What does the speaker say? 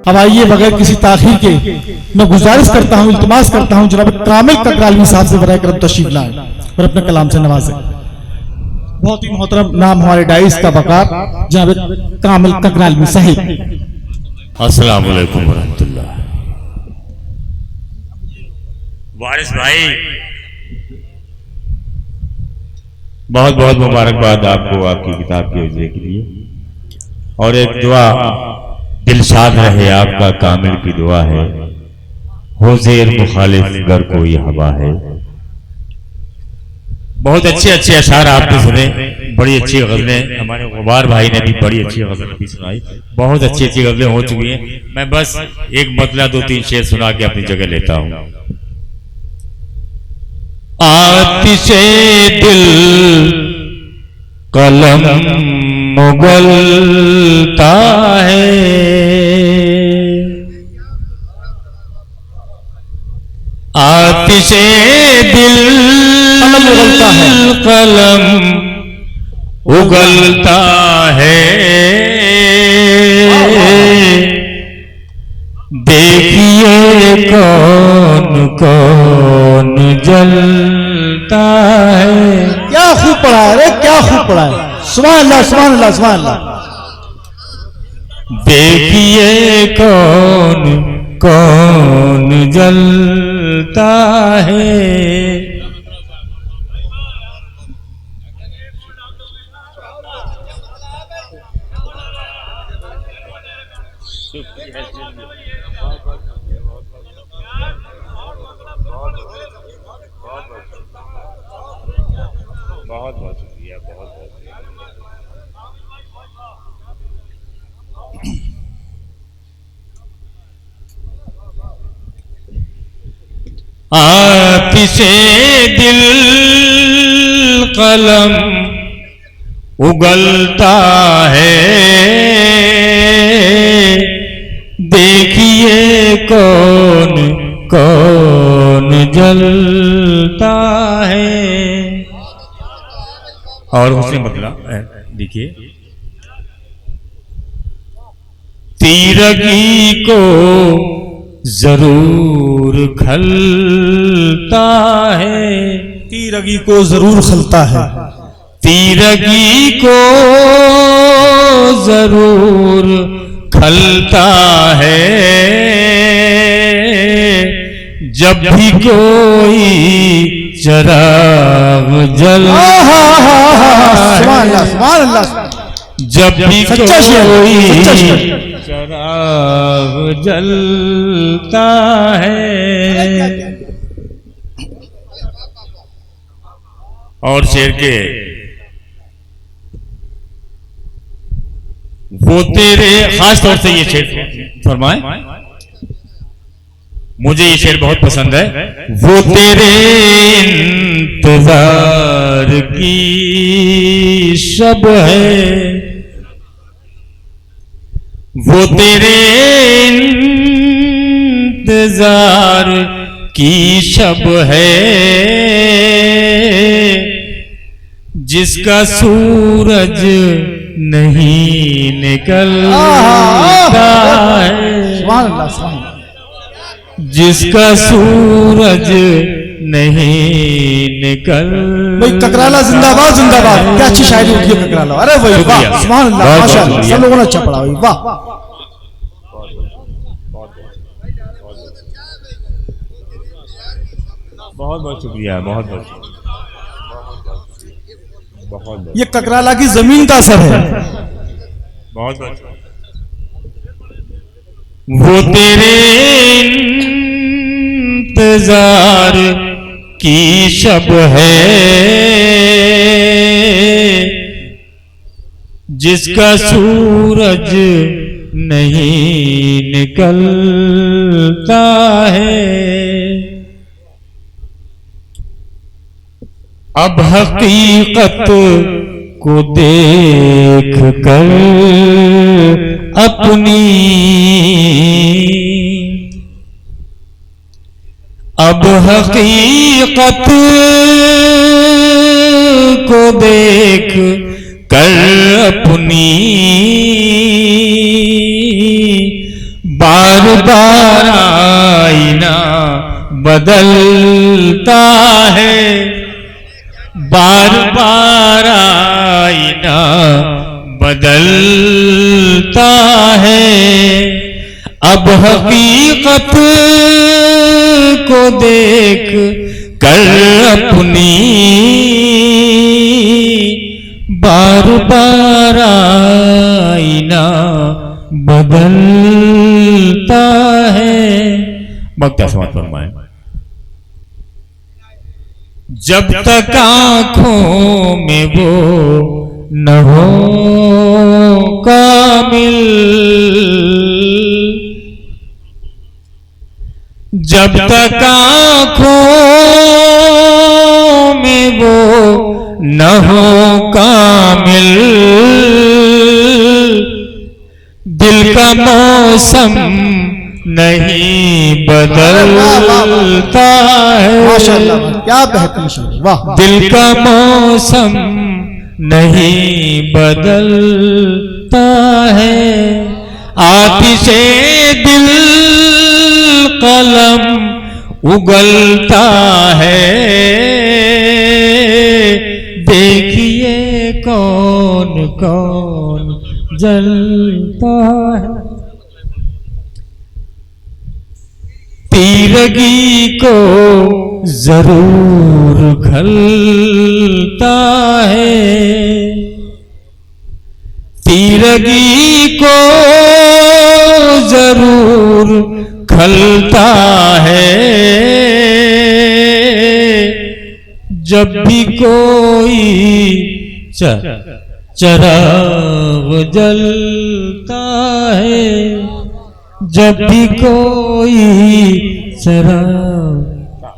अब आइए बगैर किसी ताखीर के मैं गुजारिश करता हूं, इल्तिमास करता हूं जनाब कामिल ककरालवी साहब से बराए करम तशरीफ लाएं और अपने कलाम से नवाजें। बहुत ही मोहतरम नाम हमारे डाइस का वकार जनाब कामिल ककरालवी साहिब। अस्सलाम वालेकुम वरहमतुल्लाह। वारिस भाई बहुत बहुत मुबारकबाद आपको आपकी किताब के वजह के लिए, और एक दुआ दिलशाद रहे आपका कामिल की दुआ है, हो ज़ेर मुखालिफ गर कोई हवा है। बहुत अच्छे अच्छे अशार आपने सुने, बड़ी अच्छी गज़लें हमारे गुबार भाई ने भी बड़ी अच्छी गज़ल भी सुनाई, बहुत अच्छी अच्छी गज़लें हो चुकी हैं। मैं बस एक मतला दो तीन शेर सुना के अपनी जगह लेता हूं। आतिशे दिल कलम मुगलता है, आतिशे दिल कलम उगलता है, देखिए कौन कौन जलता है। क्या खूब पढ़ा है रे, क्या खूब पढ़ा है। सुभान अल्लाह सुभान अल्लाह सुभान अल्लाह। देखिए कौन कौन जलता है। बहुत बहुत शुक्रिया, बहुत बहुत आतिशे दिल कलम उगलता है, देखिए कौन कौन जलता है। और उसने मतलब देखिए, तीरगी को जरूर खलता है, तीरगी को जरूर खलता है, तीरगी को जरूर खलता है, जब भी कोई चराग जलता है, जब भी कोई चराग जलता है। और शेर के वो तेरे, खास तौर से ये शेर फरमाए, मुझे ये शेर बहुत पसंद है। वो तेरे इंतजार की शब है, वो तेरे इंतजार की शब है, जिसका सूरज नहीं निकलता है, जिसका सूरज नहीं निकल। भाई ककराला जिंदाबाद जिंदाबाद। क्या अच्छी शायरी होती है ककराला। अरे भाई वाह सुभान अल्लाह माशाअल्लाह, सब लोगों ने अच्छा पढ़ा भाई, वाह। बहुत बहुत शुक्रिया, बहुत बहुत बहुत। ये ककराला की जमीन का असर है। बहुत बहुत। वो तेरे इंतजार की शब है, जिसका सूरज नहीं निकलता है। अब हकीकत को देख कर अपनी, अब हकीकत को देख कर अपनी बार आईना बदलता है, बार बार आईना बदलता है। अब हकीकत को देख कर अपनी बार बार आईना बदलता है। वक्त समाप्त फरमाए। जब तक आंखों में वो न हो कामिल, जब तक आंखों में वो न हो कामिल, दिल का मौसम नहीं बदलता है। माशाअल्लाह, क्या बेहतरीन शेर, वाह। दिल का मौसम नहीं बदलता है। आतिशे दिल कलम उगलता है, देखिए कौन कौन जलता है। तीरगी को जरूर खलता है, तीरगी को जरूर खलता है। जब भी कोई चराग जलता है, जब भी कोई चराग